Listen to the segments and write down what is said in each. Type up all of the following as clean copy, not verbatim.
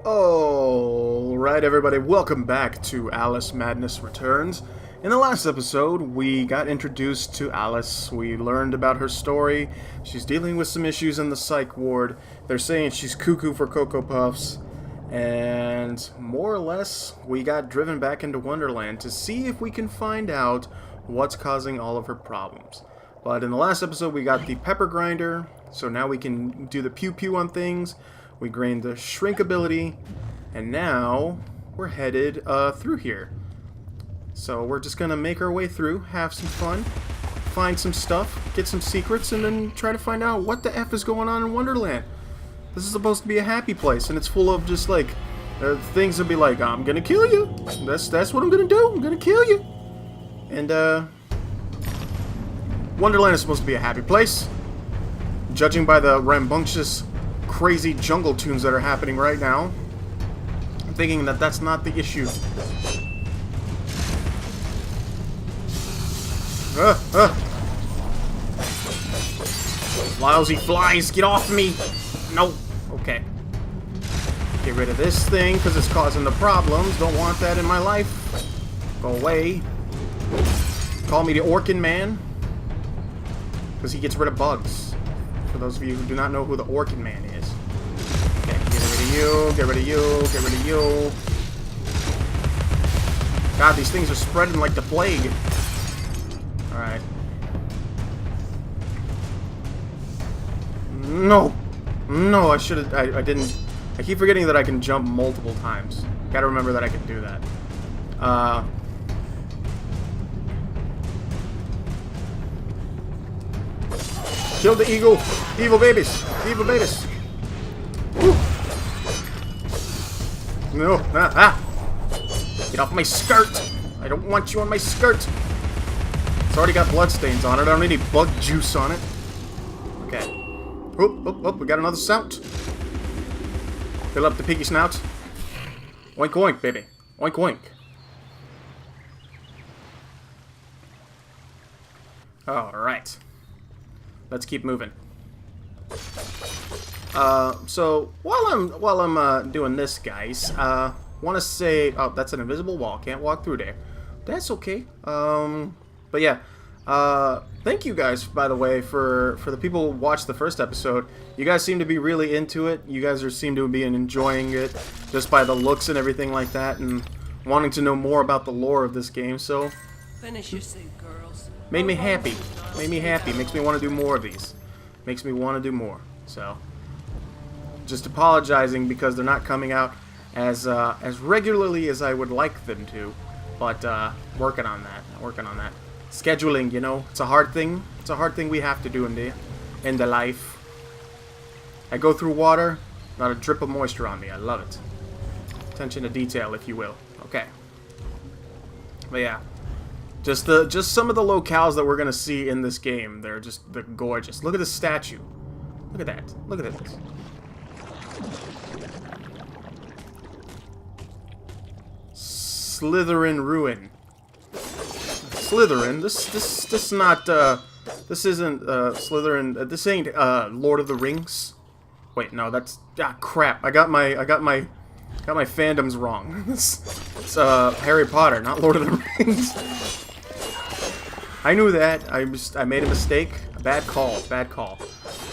Alright everybody, welcome back to Alice Madness Returns. In the last episode, we got introduced to Alice. We learned about her story. She's dealing with some issues in the psych ward. They're saying she's cuckoo for Cocoa Puffs. And more or less, we got driven back into Wonderland to see if we can find out what's causing all of her problems. But in the last episode, we got the pepper grinder, so now we can do the pew-pew on things. We gained the shrink ability, and now we're headed through here. So we're just gonna make our way through, have some fun, find some stuff, get some secrets, and then try to find out what the F is going on in Wonderland. This is supposed to be a happy place, and it's full of just like things that be like, I'm gonna kill you. That's what I'm gonna do. I'm gonna kill you. And Wonderland is supposed to be a happy place, judging by the rambunctious, crazy jungle tunes that are happening right now. I'm thinking that that's not the issue. Lousy flies, get off me! No. Okay. Get rid of this thing because it's causing the problems. Don't want that in my life. Go away. Call me the Orkin Man, because he gets rid of bugs. For those of you who do not know who the Orkin Man is. Okay, get rid of you, get rid of you, get rid of you. God, these things are spreading like the plague. Alright. No! No, I should have... I didn't... I keep forgetting that I can jump multiple times. Gotta remember that I can do that. Kill the eagle! Evil babies! Evil babies! Woo. No! Get off my skirt! I don't want you on my skirt! It's already got bloodstains on it. I don't need any bug juice on it. Okay. Oh, we got another snout. Fill up the piggy snout. Oink oink, baby. Oink oink. Alright. Let's keep moving. So while I'm doing this, guys, want to say, oh, that's an invisible wall. Can't walk through there. That's okay. But yeah, thank you guys, by the way, for the people who watched the first episode. You guys seem to be really into it. You guys seem to be enjoying it just by the looks and everything like that, and wanting to know more about the lore of this game. So finish your suit, girls. Made me happy. Made me happy. Makes me want to do more of these. Makes me want to do more. So just apologizing because they're not coming out as regularly as I would like them to, but working on that. Working on that. Scheduling, you know, it's a hard thing. It's a hard thing we have to do in the life. I go through water, not a drip of moisture on me. I love it. Attention to detail, if you will. Okay. But yeah, just some of the locales that we're gonna see in this game. They're gorgeous. Look at this statue. Look at that. Look at this. Slytherin Ruin. Slytherin. This isn't Slytherin. This ain't Lord of the Rings. Wait, no, that's crap. I got my fandoms wrong. It's Harry Potter, not Lord of the Rings. I knew that. I made a mistake. A bad call. Bad call.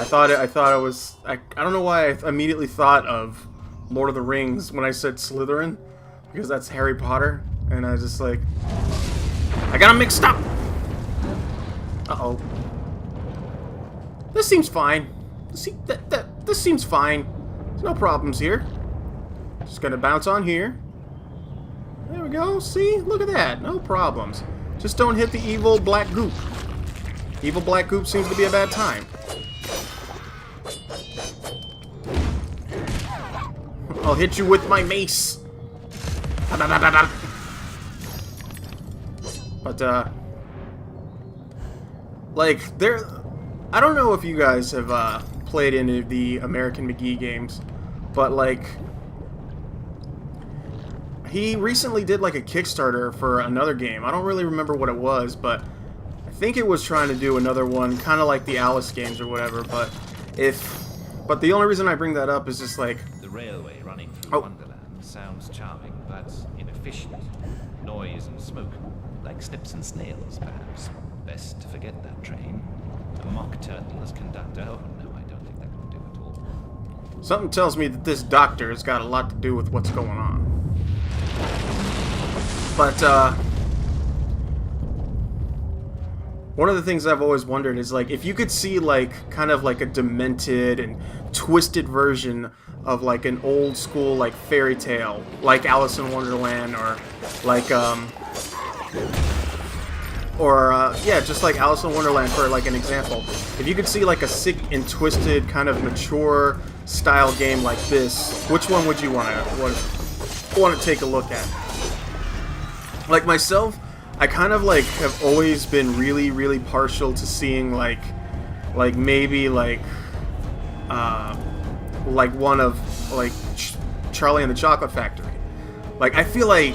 I thought I was. I don't know why I immediately thought of Lord of the Rings when I said Slytherin, because that's Harry Potter, and I was just like, I got them mixed up. Uh-oh. This seems fine. This seems fine. There's no problems here. Just gonna bounce on here. There we go. See? Look at that. No problems. Just don't hit the evil black goop. Evil black goop seems to be a bad time. I'll hit you with my mace. But, like, I don't know if you guys have, played any of the American McGee games, but, like, he recently did, like, a Kickstarter for another game. I don't really remember what it was, but I think it was trying to do another one, kind of like the Alice games or whatever, but if But the only reason I bring that up is just like... The railway running through Wonderland sounds charming, but inefficient. Noise and smoke, like snips and snails, perhaps. Best to forget that train. A mock turtle as conductor? Oh no, I don't think that would do at all. Something tells me that this doctor has got a lot to do with what's going on. But, one of the things I've always wondered is, like, if you could see, like, kind of like a demented and twisted version of, like, an old school, like, fairy tale, like Alice in Wonderland, or, like, yeah, just like Alice in Wonderland for, like, an example. If you could see, like, a sick and twisted, kind of mature style game like this, which one would you want to take a look at? Like myself, I kind of like have always been really, really partial to seeing like maybe like one of like Charlie and the Chocolate Factory. Like I feel like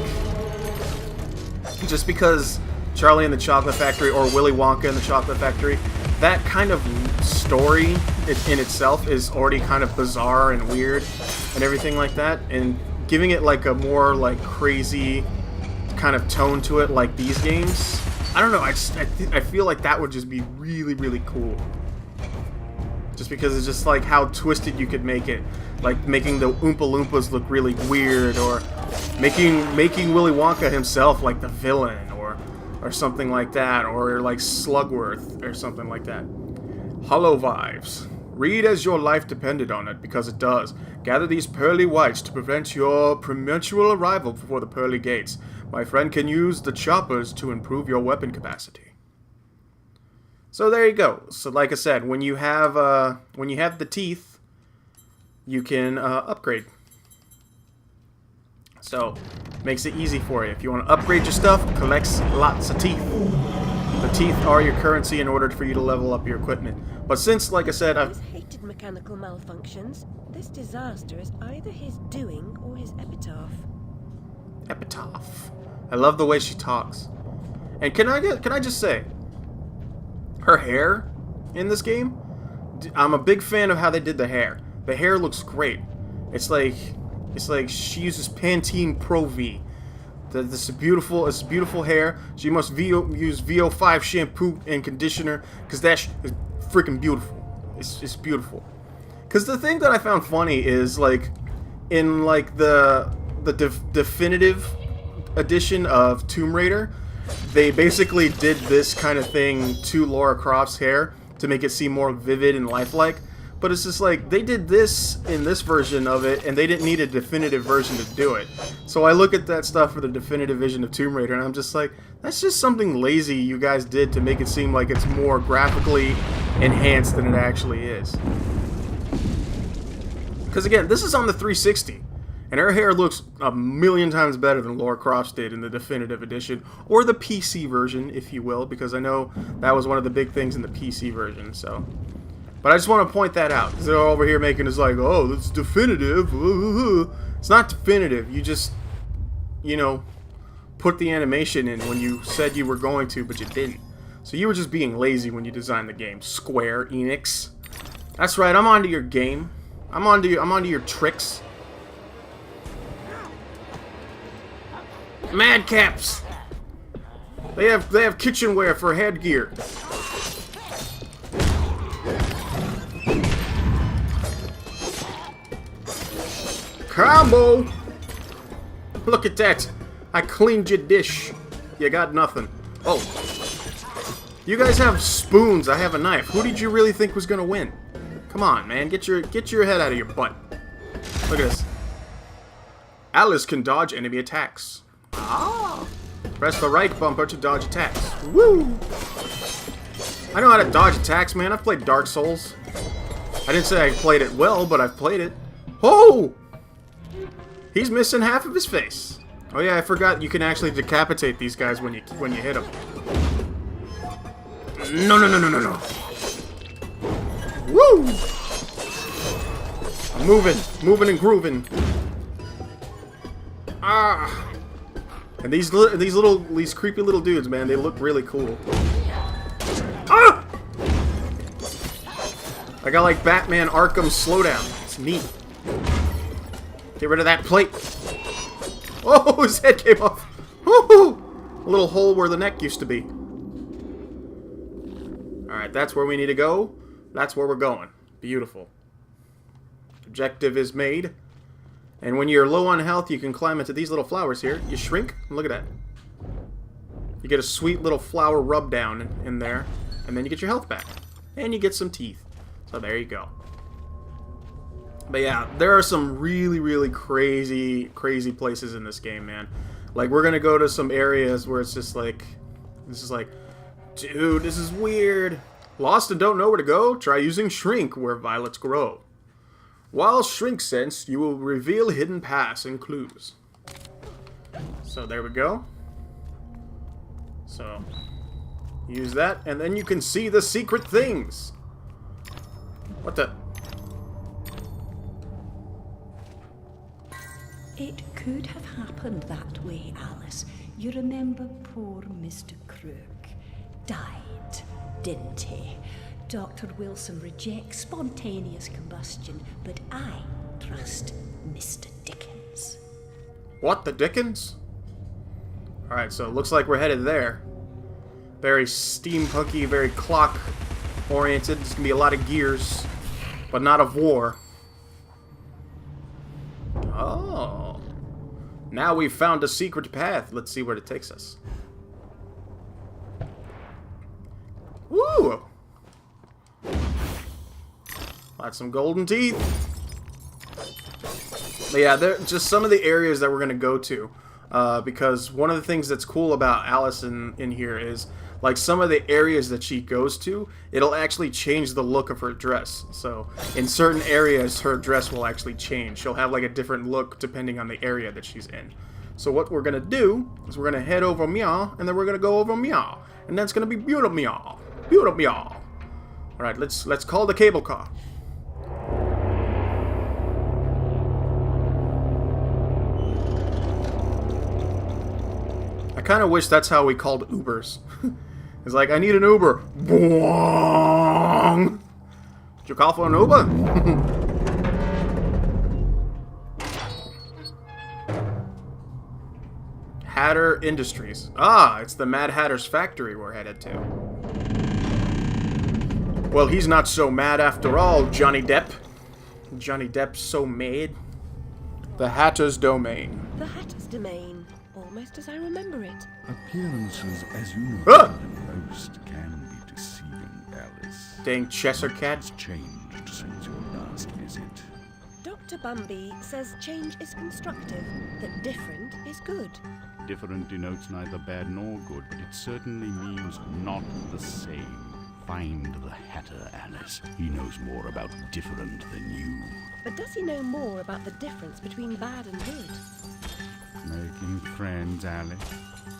just because Charlie and the Chocolate Factory or Willy Wonka and the Chocolate Factory, that kind of story in itself is already kind of bizarre and weird and everything like that, and giving it like a more like crazy kind of tone to it like these games, I don't know, I feel like that would just be really, really cool. Just because it's just like how twisted you could make it, like making the Oompa Loompas look really weird, or making Willy Wonka himself like the villain, or something like that, or like Slugworth or something like that. Hollow Vibes. Read as your life depended on it, because it does. Gather these pearly whites to prevent your premature arrival before the pearly gates. My friend can use the choppers to improve your weapon capacity. So there you go. So like I said, when you have the teeth, you can upgrade. So makes it easy for you. If you want to upgrade your stuff, collect lots of teeth. The teeth are your currency in order for you to level up your equipment. But since, like I said, I've hated mechanical malfunctions. This disaster is either his doing or his epitaph. Epitaph. I love the way she talks. And can I just say, her hair in this game, I'm a big fan of how they did the hair. The hair looks great. It's like she uses Pantene Pro V. It's beautiful hair. She must use VO5 shampoo and conditioner, because that is freaking beautiful. It's beautiful. Because the thing that I found funny is, like, in like the definitive edition of Tomb Raider, they basically did this kind of thing to Lara Croft's hair to make it seem more vivid and lifelike. But it's just like, they did this in this version of it, and they didn't need a definitive version to do it. So I look at that stuff for the definitive vision of Tomb Raider, and I'm just like, that's just something lazy you guys did to make it seem like it's more graphically enhanced than it actually is. Because again, this is on the 360, and her hair looks a million times better than Lara Croft's did in the definitive edition, or the PC version, if you will, because I know that was one of the big things in the PC version, so... But I just want to point that out, because they're over here making us like, oh, that's definitive. It's not definitive. You just, you know, put the animation in when you said you were going to, but you didn't. So you were just being lazy when you designed the game. Square Enix. That's right, I'm onto your game. I'm onto your tricks. Madcaps. They have kitchenware for headgear. Combo! Look at that! I cleaned your dish. You got nothing. Oh. You guys have spoons, I have a knife. Who did you really think was gonna win? Come on, man. Get your head out of your butt. Look at this. Alice can dodge enemy attacks. Ah! Press the right bumper to dodge attacks. Woo! I know how to dodge attacks, man. I've played Dark Souls. I didn't say I played it well, but I've played it. Oh! He's missing half of his face. Oh yeah, I forgot you can actually decapitate these guys when you hit them. No. Woo! I'm moving and grooving. Ah! And these creepy little dudes, man, they look really cool. Ah! I got like Batman Arkham slowdown. It's neat. Get rid of that plate. Oh, his head came off. Woohoo! A little hole where the neck used to be. Alright, that's where we need to go. That's where we're going. Beautiful. Objective is made. And when you're low on health, you can climb into these little flowers here. You shrink. Look at that. You get a sweet little flower rub down in there. And then you get your health back. And you get some teeth. So there you go. But yeah, there are some really, really crazy places in this game, man. Like, we're gonna go to some areas where it's just like... This is like... Dude, this is weird. Lost and don't know where to go? Try using Shrink, where violets grow. While Shrink sensed, you will reveal hidden paths and clues. So there we go. So, use that, and then you can see the secret things. What the... It could have happened that way, Alice. You remember poor Mr. Crook died, didn't he? Dr. Wilson rejects spontaneous combustion, but I trust Mr. Dickens. What the Dickens? Alright, so it looks like we're headed there. Very steampunky, very clock-oriented. There's gonna be a lot of gears, but not of war. Oh. Now we've found a secret path. Let's see where it takes us. Woo! Got some golden teeth. But yeah, they're just some of the areas that we're going to go to. Because one of the things that's cool about Alice in here is, like, some of the areas that she goes to, it'll actually change the look of her dress. So, in certain areas, her dress will actually change. She'll have, like, a different look depending on the area that she's in. So what we're going to do is we're going to head over meow, and then we're going to go over meow. And that's going to be beautiful meow. Beautiful meow. Alright, let's call the cable car. I kind of wish that's how we called Ubers. It's like, I need an Uber. Boing! Did you call for an Uber? Hatter Industries. Ah, it's the Mad Hatter's factory we're headed to. Well, he's not so mad after all, Johnny Depp. Johnny Depp's so mad. The Hatter's Domain. The Hatter's Domain. Almost as I remember it. Appearances, as you know, Ah! most can be deceiving, Alice. Dang Cheshire Cat. It's changed since your last visit. Dr. Bumby says change is constructive, that different is good. Different denotes neither bad nor good, but it certainly means not the same. Find the Hatter, Alice. He knows more about different than you. But does he know more about the difference between bad and good? Making friends, Alice.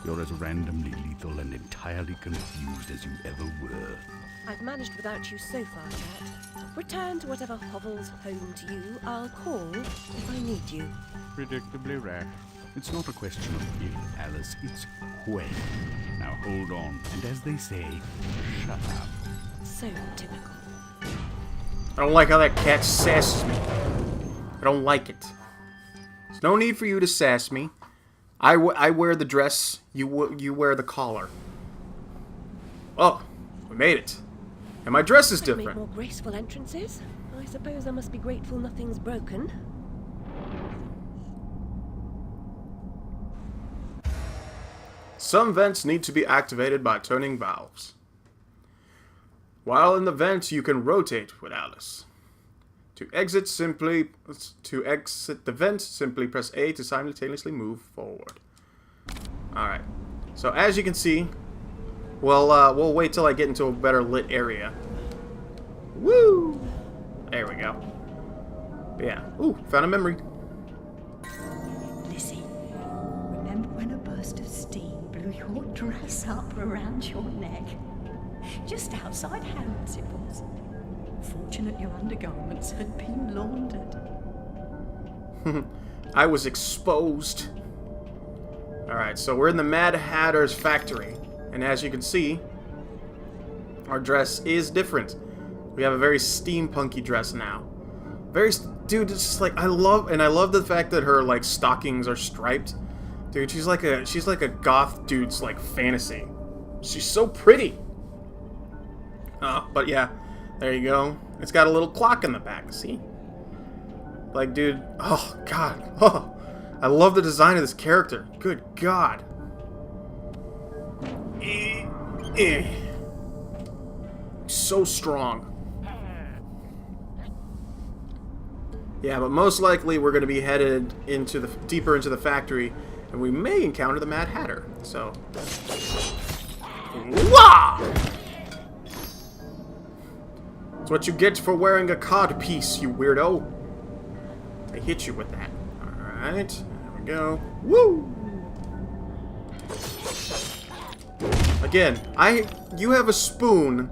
You're as randomly lethal and entirely confused as you ever were. I've managed without you so far, Cat. Return to whatever hovels home to you. I'll call if I need you. Predictably rash. It's not a question of if, Alice, it's when. Now hold on, and as they say, shut up. So typical. I don't like how that cat sasses me. I don't like it. There's no need for you to sass me. I wear the dress, you wear the collar. Oh, we made it. And my dress is I've made different. more graceful entrances. I suppose I must be grateful nothing's broken. Some vents need to be activated by turning valves. While in the vent, you can rotate with Alice. To exit the vent, simply press A to simultaneously move forward. Alright. So as you can see, we'll wait till I get into a better lit area. Woo! There we go. But yeah. Ooh, found a memory. Lizzie, remember when a burst of steam blew your dress up around your neck? Just outside Harrods it was. Fortunate your undergarments had been laundered. I was exposed. Alright, so we're in the Mad Hatter's factory. And as you can see, our dress is different. We have a very steampunky dress now. Dude, it's just like, I love the fact that her, like, stockings are striped. Dude, she's like a goth dude's, like, fantasy. She's so pretty. But yeah, there you go. It's got a little clock in the back, see? Like, dude, oh, God. Oh, I love the design of this character. Good God. So strong. Yeah, but most likely we're going to be headed deeper into the factory, and we may encounter the Mad Hatter. So, wah! That's what you get for wearing a cod piece, you weirdo. I hit you with that. Alright, there we go. Woo! Again, you have a spoon.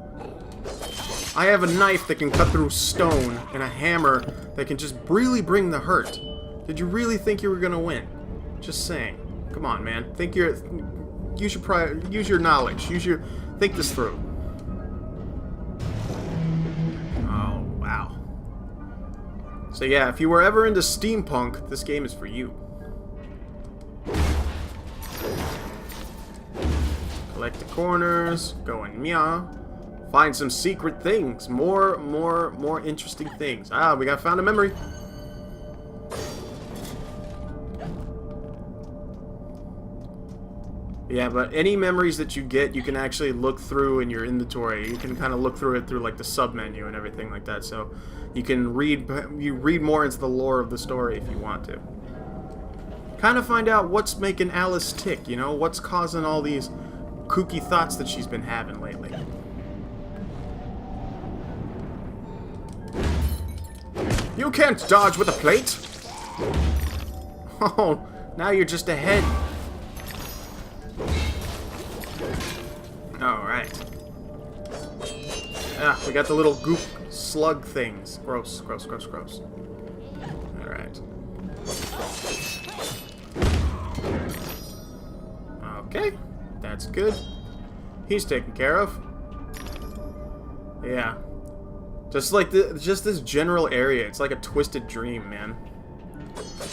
I have a knife that can cut through stone, and a hammer that can just really bring the hurt. Did you really think you were gonna win? Just saying. Come on, man. Use your knowledge. Think this through. Oh, wow. So yeah, if you were ever into steampunk, this game is for you. Collect the corners, go and meow. Find some secret things. More interesting things. Ah, we found a memory. Yeah, but any memories that you get, you can actually look through in your inventory. You can kind of look through it through like the sub-menu and everything like that. So you can read more into the lore of the story if you want to. Kind of find out what's making Alice tick, you know? What's causing all these kooky thoughts that she's been having lately. You can't dodge with a plate! Oh, now you're just ahead. Alright. Ah, we got the little goop slug things. Gross, gross, gross, gross. Alright. Okay, that's good. He's taken care of. Yeah. Just this general area, it's like a twisted dream, man.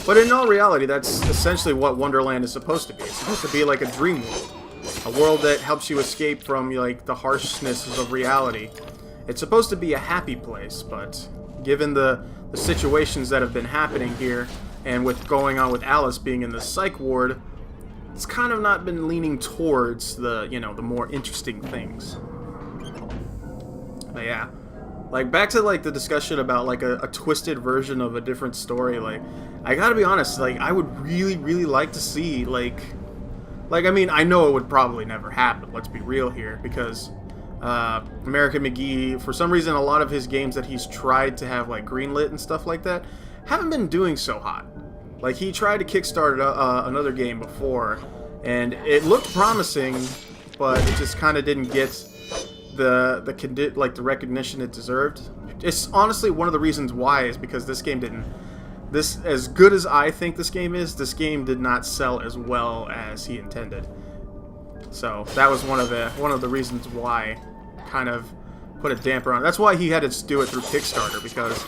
But in all reality, that's essentially what Wonderland is supposed to be. It's supposed to be like a dream world. A world that helps you escape from, like, the harshness of reality. It's supposed to be a happy place, but given the situations that have been happening here, and with going on with Alice being in the psych ward, it's kind of not been leaning towards the, you know, the more interesting things. But yeah. Like, back to, like, the discussion about, like, a twisted version of a different story, like, I gotta be honest, like, I would really, really like to see, like, I mean, I know it would probably never happen, let's be real here, because, American McGee, for some reason, a lot of his games that he's tried to have, like, greenlit and stuff like that, haven't been doing so hot. Like, he tried to kickstart another game before, and it looked promising, but it just kind of didn't get the recognition it deserved. It's honestly one of the reasons why is because this game didn't. This, as good as I think this game is, this game did not sell as well as he intended. So that was one of the reasons why kind of put a damper on it. That's why he had to do it through Kickstarter, because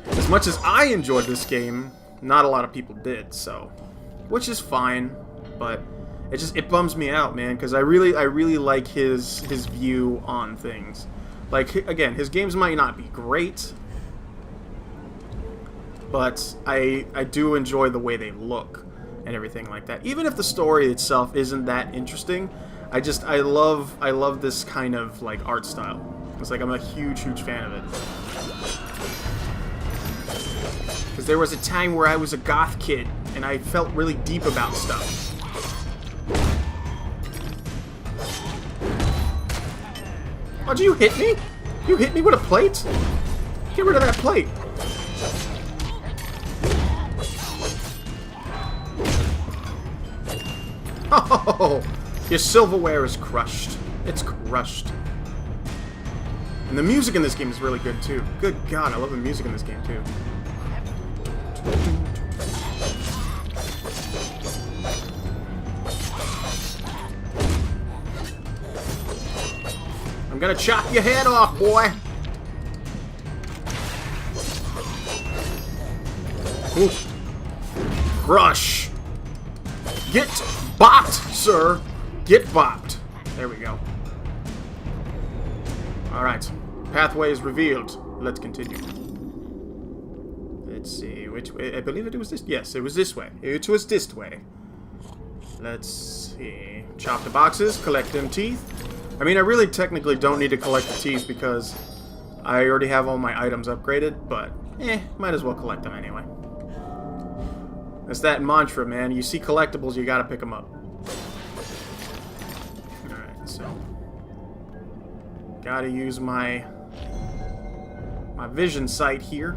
as much as I enjoyed this game, not a lot of people did. So, which is fine, but it bums me out, man, because I really like his view on things. Like, again, his games might not be great, but I do enjoy the way they look and everything like that. Even if the story itself isn't that interesting, I love this kind of, like, art style. It's like I'm a huge fan of it. Because there was a time where I was a goth kid and I felt really deep about stuff. Oh, did you hit me? You hit me with a plate? Get rid of that plate. Oh, your silverware is crushed. It's crushed. And the music in this game is really good, too. Good God, I love the music in this game, too. I'm gonna chop your head off, boy! Ooh. Crush. Get bopped, sir. Get bopped. There we go. Alright. Pathway is revealed. Let's continue. Let's see. Which way? I believe it was this. Yes, it was this way. It was this way. Let's see. Chop the boxes. Collect them teeth. I mean, I really technically don't need to collect the teeth because I already have all my items upgraded, but might as well collect them anyway. It's that mantra, man. You see collectibles, you gotta pick them up. Alright, so gotta use my vision sight here.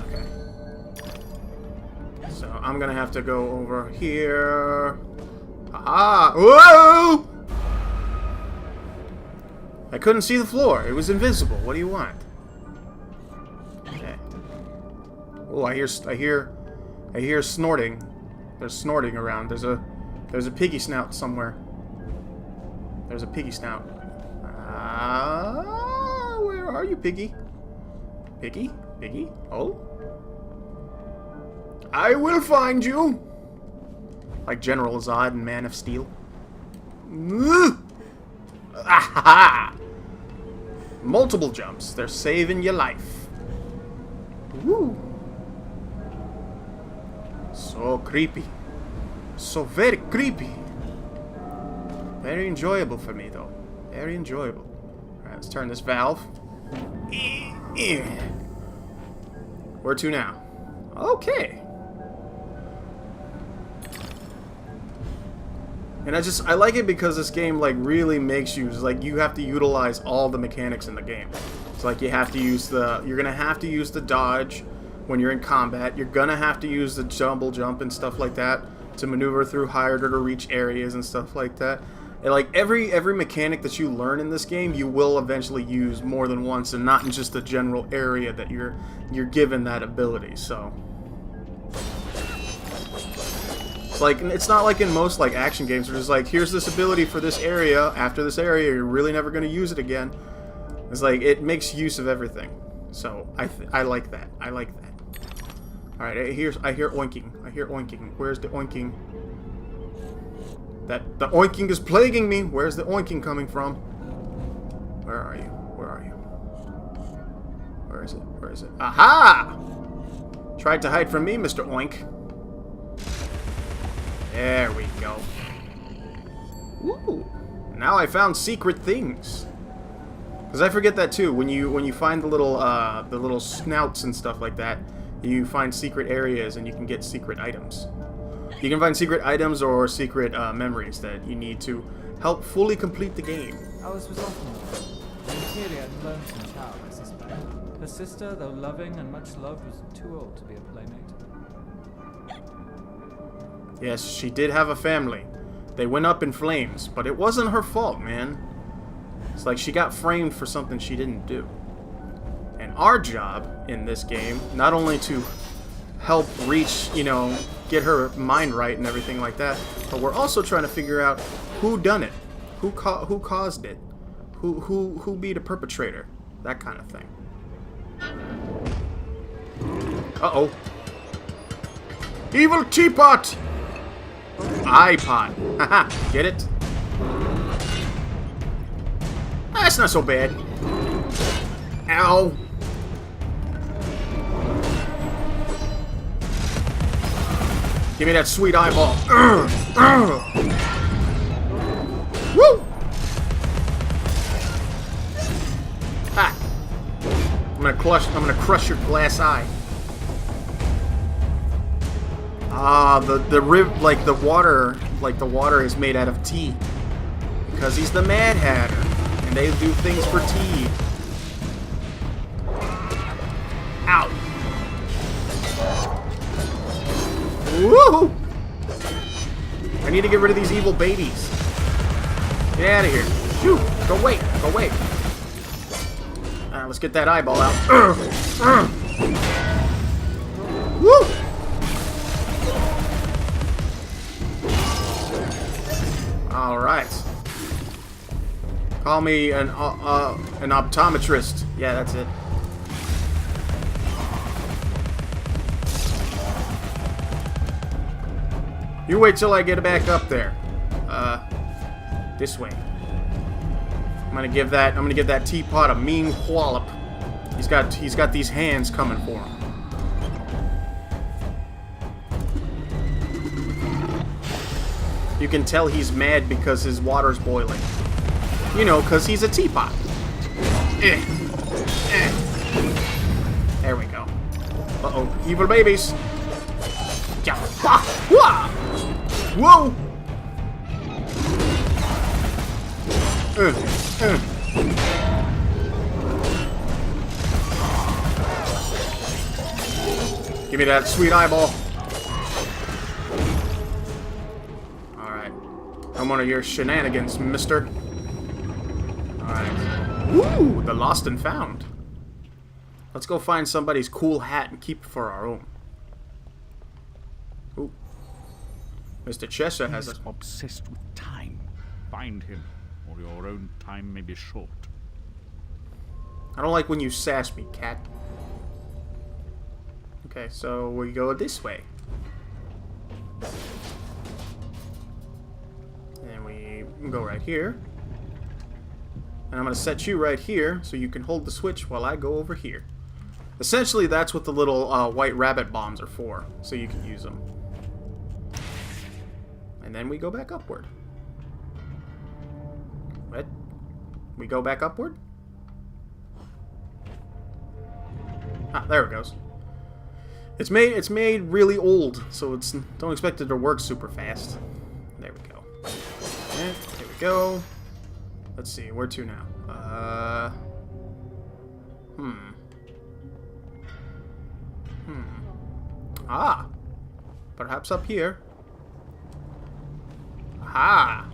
Okay. So I'm gonna have to go over here. Ah! Whoa! I couldn't see the floor. It was invisible. What do you want? Okay. Oh, I hear snorting. There's snorting around. There's a piggy snout somewhere. There's a piggy snout. Where are you, piggy? Piggy? Piggy? Oh? I will find you! Like General Zod in Man of Steel. Aha! Multiple jumps. They're saving your life. Woo! So creepy. So very creepy. Very enjoyable for me, though. Very enjoyable. Alright, let's turn this valve. Where to now? Okay. And I like it because this game like really makes you like you have to utilize all the mechanics in the game. It's like you have to use you're gonna have to use the dodge when you're in combat. You're gonna have to use the double jump and stuff like that to maneuver through harder to reach areas and stuff like that. And like every mechanic that you learn in this game, you will eventually use more than once, and not in just the general area that you're given that ability. So. Like, it's not like in most like action games where it's like, here's this ability for this area. After this area, you're really never going to use it again. It's like it makes use of everything. So I like that. I like that. All right, I hear oinking. I hear oinking. Where's the oinking? The oinking is plaguing me. Where's the oinking coming from? Where are you? Where are you? Where is it? Where is it? Aha! Tried to hide from me, Mr. Oink. There we go. Ooh. Now I found secret things. Because I forget that too. When you find the little snouts and stuff like that, you find secret areas and you can get secret items. You can find secret items or secret memories that you need to help fully complete the game. Alice was often alone, an interior and lonesome child, I suspect. Her sister, though loving and much loved, was too old to be a playmate. Yes, she did have a family. They went up in flames, but it wasn't her fault, man. It's like she got framed for something she didn't do. And our job in this game, not only to help reach, get her mind right and everything like that, but we're also trying to figure out who done it, who caused it, who be the perpetrator, that kind of thing. Uh-oh. Evil teapot! iPod. Haha, get it? That's not so bad. Ow. Give me that sweet eyeball. Woo! Ha! I'm gonna crush your glass eye. Ah, the water is made out of tea. Because he's the Mad Hatter. And they do things for tea. Ow! Woo! I need to get rid of these evil babies. Get out of here. Shoot! Go away! Go away! Let's get that eyeball out. Woo! Alright. Call me an optometrist. Yeah, that's it. You wait till I get back up there. This way. I'm gonna give that teapot a mean wallop. He's got these hands coming for him. You can tell he's mad because his water's boiling. You know, because he's a teapot. There we go. Uh-oh, evil babies. Yeah. Whoa! Give me that sweet eyeball. Alright. I'm one of your shenanigans, mister. Alright. Woo! The lost and found. Let's go find somebody's cool hat and keep it for our own. Ooh. Mr. Cheshire has He's obsessed with time. Find him, or your own time may be short. I don't like when you sass me, cat. Okay, so we go this way. And we go right here. And I'm going to set you right here so you can hold the switch while I go over here. Essentially, that's what the little white rabbit bombs are for, so you can use them. And then we go back upward. What? We go back upward? Ah, there it goes. It's made really old, so don't expect it to work super fast. There we go. And there we go. Let's see, where to now? Ah! Perhaps up here. Aha!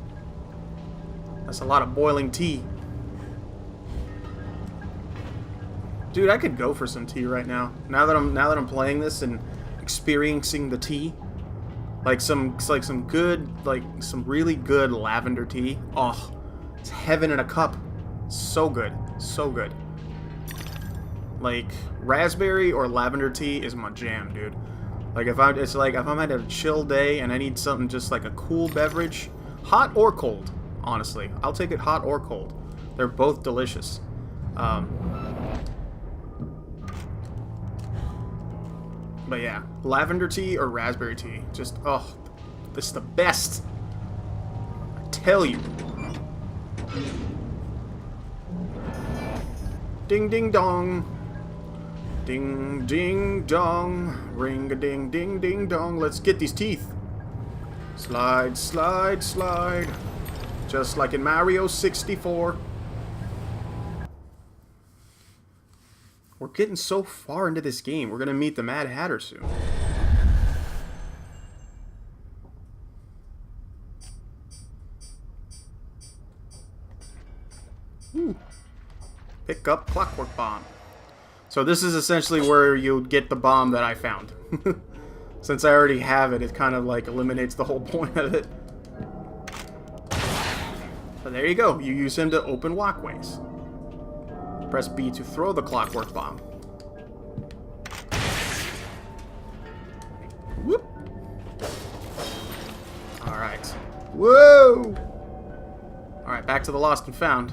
That's a lot of boiling tea. Dude, I could go for some tea right now. Now that I'm playing this and experiencing the tea. Like some really good lavender tea. Oh, it's heaven in a cup. So good. So good. Like raspberry or lavender tea is my jam, dude. Like if I'm at a chill day and I need something just like a cool beverage, hot or cold, honestly. I'll take it hot or cold. They're both delicious. But yeah, lavender tea or raspberry tea. Just, oh, this is the best. I tell you. Ding ding dong. Ding ding dong. Ring a ding ding ding dong. Let's get these teeth. Slide, slide, slide. Just like in Mario 64. We're getting so far into this game. We're going to meet the Mad Hatter soon. Ooh. Pick up Clockwork Bomb. So this is essentially where you get the bomb that I found. Since I already have it, it kind of like eliminates the whole point of it. But there you go. You use him to open walkways. Press B to throw the Clockwork Bomb. Whoop! Alright. Whoa! Alright, back to the lost and found.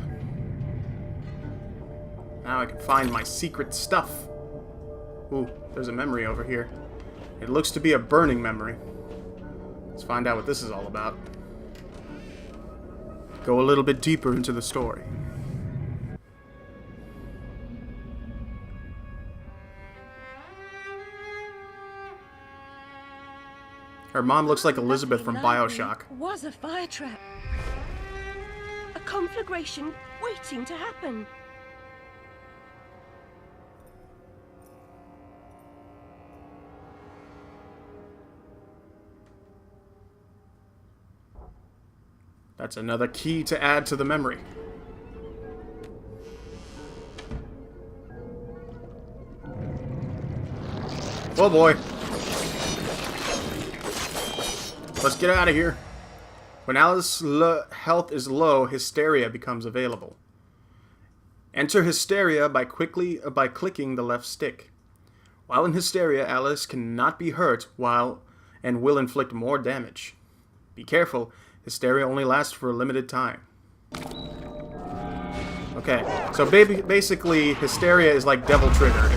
Now I can find my secret stuff. Ooh, there's a memory over here. It looks to be a burning memory. Let's find out what this is all about. Go a little bit deeper into the story. Her mom looks like Elizabeth from BioShock. Was a fire trap. A conflagration waiting to happen. That's another key to add to the memory. Oh boy. Let's get out of here. When Alice's health is low, hysteria becomes available. Enter hysteria by clicking the left stick. While in hysteria, Alice cannot be hurt and will inflict more damage. Be careful, hysteria only lasts for a limited time. Okay, so basically, hysteria is like Devil Trigger.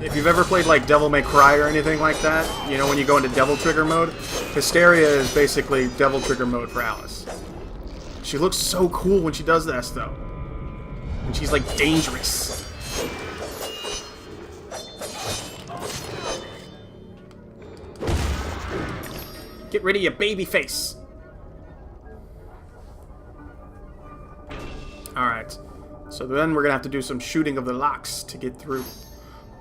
If you've ever played like Devil May Cry or anything like that, you know when you go into Devil Trigger mode, hysteria is basically Devil Trigger mode for Alice. She looks so cool when she does this, though. And she's like dangerous. Get rid of your baby face. Alright, so then we're gonna have to do some shooting of the locks to get through.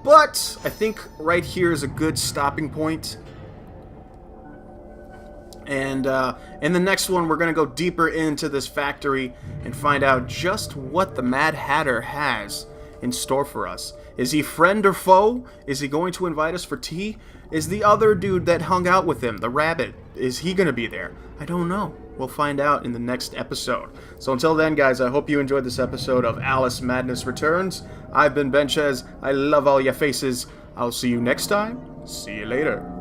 But I think right here is a good stopping point. And in the next one, we're gonna go deeper into this factory and find out just what the Mad Hatter has in store for us. Is he friend or foe? Is he going to invite us for tea? Is the other dude that hung out with him, the rabbit, is he gonna be there? I don't know. We'll find out in the next episode. So until then, guys, I hope you enjoyed this episode of Alice Madness Returns. I've been Benchez. I love all your faces. I'll see you next time. See you later.